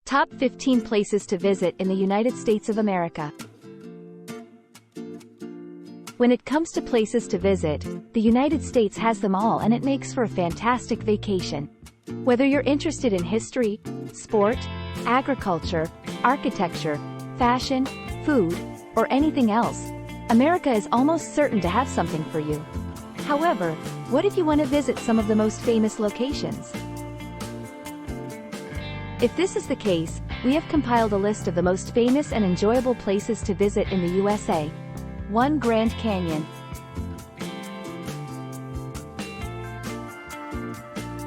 Top 15 places to visit in the United States of America. When it comes to places to visit, the United States has them all, and it makes for a fantastic vacation. Whether you're interested in history, sport, agriculture, architecture, fashion, food, or anything else, America is almost certain to have something for you. However, what if you want to visit some of the most famous locations? If this is the case, we have compiled a list of the most famous and enjoyable places to visit in the USA. 1. Grand Canyon.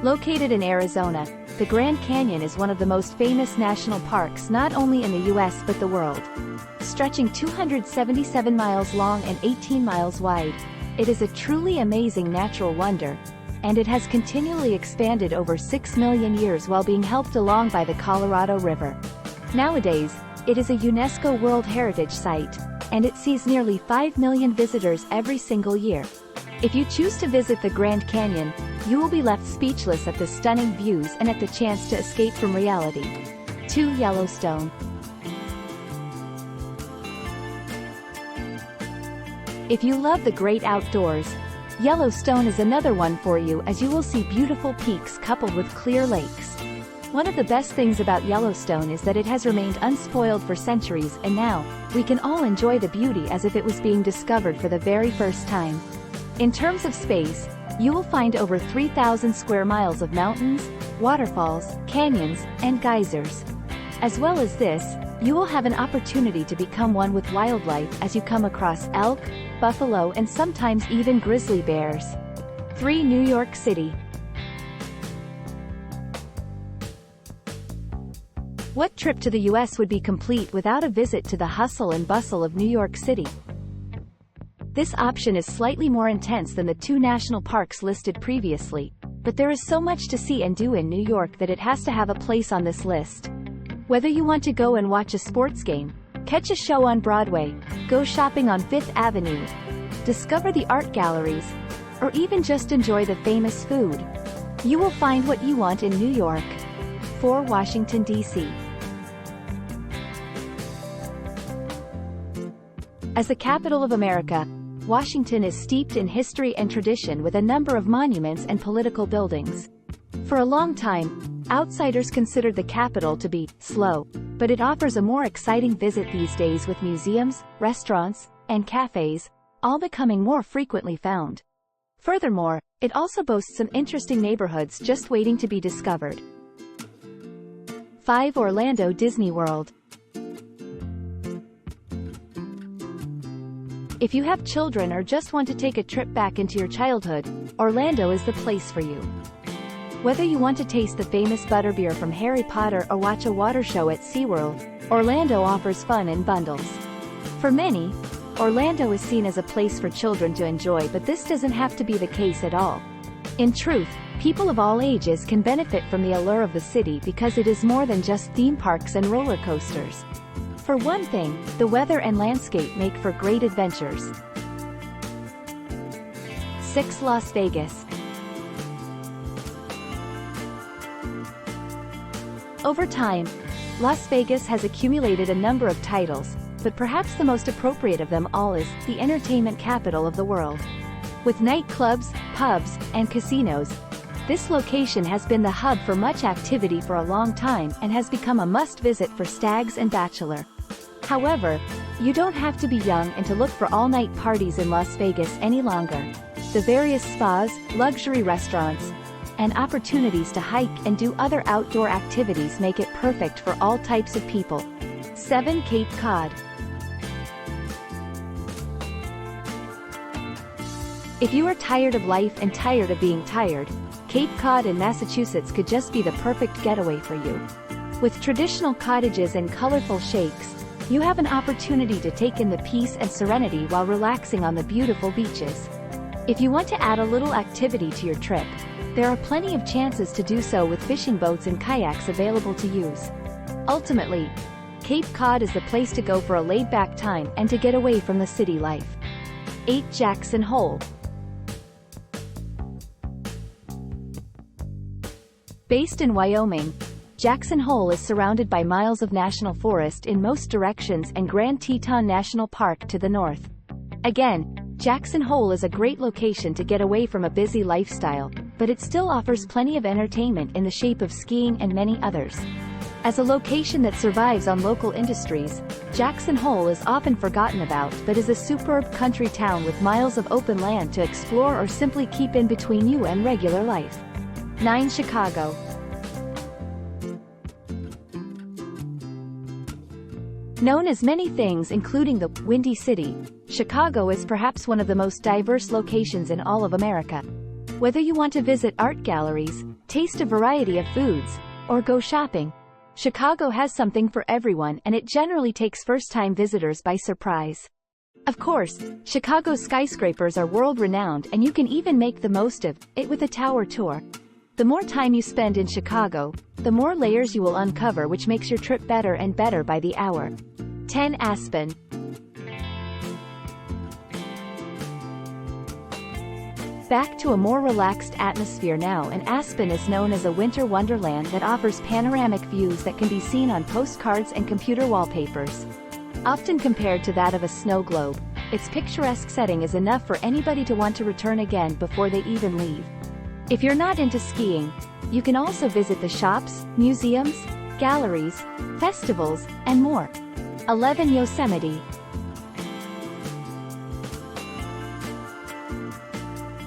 Located in Arizona, the Grand Canyon is one of the most famous national parks not only in the US but the world. Stretching 277 miles long and 18 miles wide, it is a truly amazing natural wonder, and it has continually expanded over 6 million years while being helped along by the Colorado River. Nowadays, it is a UNESCO World Heritage Site, and it sees nearly 5 million visitors every single year. If you choose to visit the Grand Canyon, you will be left speechless at the stunning views and at the chance to escape from reality. 2. Yellowstone. If you love the great outdoors, Yellowstone is another one for you, as you will see beautiful peaks coupled with clear lakes. One of the best things about Yellowstone is that it has remained unspoiled for centuries, and now, we can all enjoy the beauty as if it was being discovered for the very first time. In terms of space, you will find over 3,000 square miles of mountains, waterfalls, canyons, and geysers. As well as this, you will have an opportunity to become one with wildlife as you come across elk, buffalo, and sometimes even grizzly bears. 3. New York City. What trip to the US would be complete without a visit to the hustle and bustle of New York City? This option is slightly more intense than the 2 national parks listed previously, but there is so much to see and do in New York that it has to have a place on this list. Whether you want to go and watch a sports game, catch a show on Broadway, go shopping on Fifth Avenue, discover the art galleries, or even just enjoy the famous food, you will find what you want in New York. 4. Washington, D.C. As the capital of America, Washington is steeped in history and tradition with a number of monuments and political buildings. For a long time, outsiders considered the capital to be slow, but it offers a more exciting visit these days, with museums, restaurants, and cafes, all becoming more frequently found. Furthermore, it also boasts some interesting neighborhoods just waiting to be discovered. 5. Orlando Disney World. If you have children or just want to take a trip back into your childhood, Orlando is the place for you. Whether you want to taste the famous butterbeer from Harry Potter or watch a water show at SeaWorld, Orlando offers fun in bundles. For many, Orlando is seen as a place for children to enjoy, but this doesn't have to be the case at all. In truth, people of all ages can benefit from the allure of the city because it is more than just theme parks and roller coasters. For one thing, the weather and landscape make for great adventures. 6. Las Vegas. Over time, Las Vegas has accumulated a number of titles, but perhaps the most appropriate of them all is the entertainment capital of the world. With nightclubs, pubs, and casinos, this location has been the hub for much activity for a long time and has become a must-visit for stags and bachelor. However, you don't have to be young and to look for all-night parties in Las Vegas any longer. The various spas, luxury restaurants, and opportunities to hike and do other outdoor activities make it perfect for all types of people. 7. Cape Cod. If you are tired of life and tired of being tired, Cape Cod in Massachusetts could just be the perfect getaway for you. With traditional cottages and colorful shakes, you have an opportunity to take in the peace and serenity while relaxing on the beautiful beaches. If you want to add a little activity to your trip, there are plenty of chances to do so with fishing boats and kayaks available to use. Ultimately, Cape Cod is the place to go for a laid-back time and to get away from the city life. 8. Jackson Hole. Based in Wyoming, Jackson Hole is surrounded by miles of national forest in most directions and Grand Teton National Park to the north. Again, Jackson Hole is a great location to get away from a busy lifestyle, but it still offers plenty of entertainment in the shape of skiing and many others. As a location that survives on local industries, Jackson Hole is often forgotten about but is a superb country town with miles of open land to explore or simply keep in between you and regular life. 9. Chicago. Known as many things including the Windy City, Chicago is perhaps one of the most diverse locations in all of America. Whether you want to visit art galleries, taste a variety of foods, or go shopping, Chicago has something for everyone, and it generally takes first-time visitors by surprise. Of course, Chicago's skyscrapers are world-renowned, and you can even make the most of it with a tower tour. The more time you spend in Chicago, the more layers you will uncover, which makes your trip better and better by the hour. 10. Aspen. Back to a more relaxed atmosphere now, and Aspen is known as a winter wonderland that offers panoramic views that can be seen on postcards and computer wallpapers. Often compared to that of a snow globe, its picturesque setting is enough for anybody to want to return again before they even leave. If you're not into skiing, you can also visit the shops, museums, galleries, festivals, and more. 11. Yosemite.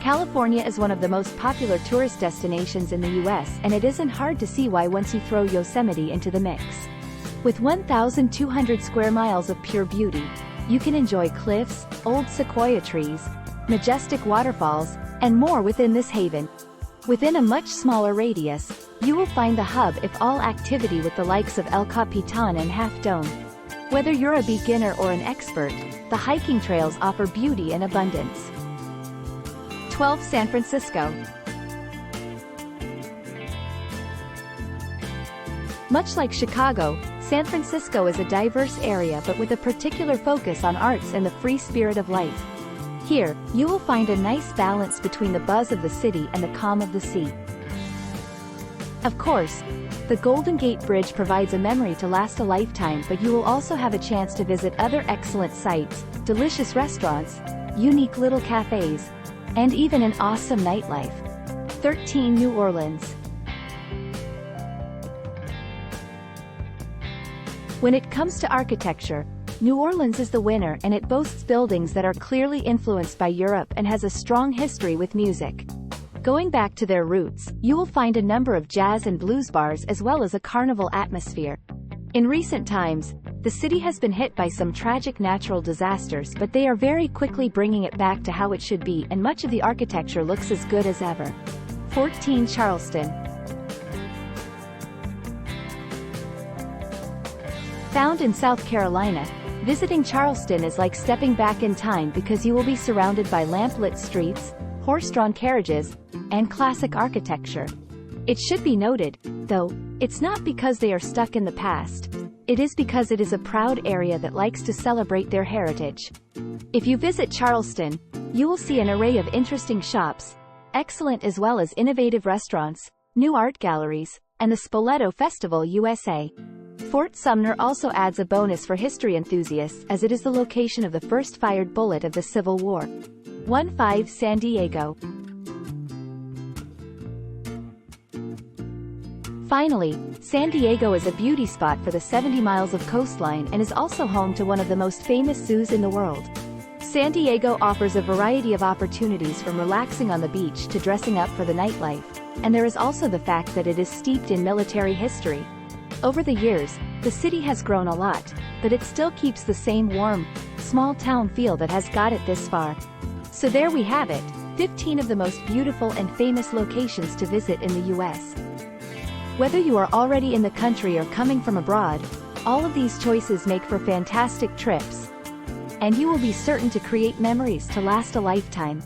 California is one of the most popular tourist destinations in the U.S., and it isn't hard to see why once you throw Yosemite into the mix. With 1,200 square miles of pure beauty, you can enjoy cliffs, old sequoia trees, majestic waterfalls, and more within this haven. Within a much smaller radius, you will find the hub of all activity with the likes of El Capitan and Half Dome. Whether you're a beginner or an expert, the hiking trails offer beauty and abundance. 12. San Francisco. Much like Chicago, San Francisco is a diverse area but with a particular focus on arts and the free spirit of life. Here, you will find a nice balance between the buzz of the city and the calm of the sea. Of course, the Golden Gate Bridge provides a memory to last a lifetime, but you will also have a chance to visit other excellent sights, delicious restaurants, unique little cafes, and even an awesome nightlife. 13. New Orleans. When it comes to architecture, New Orleans is the winner, and it boasts buildings that are clearly influenced by Europe and has a strong history with music. Going back to their roots, you will find a number of jazz and blues bars as well as a carnival atmosphere. In recent times, the city has been hit by some tragic natural disasters, but they are very quickly bringing it back to how it should be, and much of the architecture looks as good as ever. 14. Charleston. Found in South Carolina, visiting Charleston is like stepping back in time because you will be surrounded by lamp-lit streets, horse-drawn carriages, and classic architecture. It should be noted, though, it's not because they are stuck in the past. It is because it is a proud area that likes to celebrate their heritage. If you visit Charleston, you will see an array of interesting shops, excellent as well as innovative restaurants, new art galleries, and the Spoleto Festival USA. Fort Sumner also adds a bonus for history enthusiasts, as it is the location of the first fired bullet of the Civil War. 15. San Diego. Finally, San Diego is a beauty spot for the 70 miles of coastline and is also home to one of the most famous zoos in the world. San Diego offers a variety of opportunities from relaxing on the beach to dressing up for the nightlife, and there is also the fact that it is steeped in military history. Over the years, the city has grown a lot, but it still keeps the same warm, small-town feel that has got it this far. So there we have it, 15 of the most beautiful and famous locations to visit in the U.S. Whether you are already in the country or coming from abroad, all of these choices make for fantastic trips, and you will be certain to create memories to last a lifetime.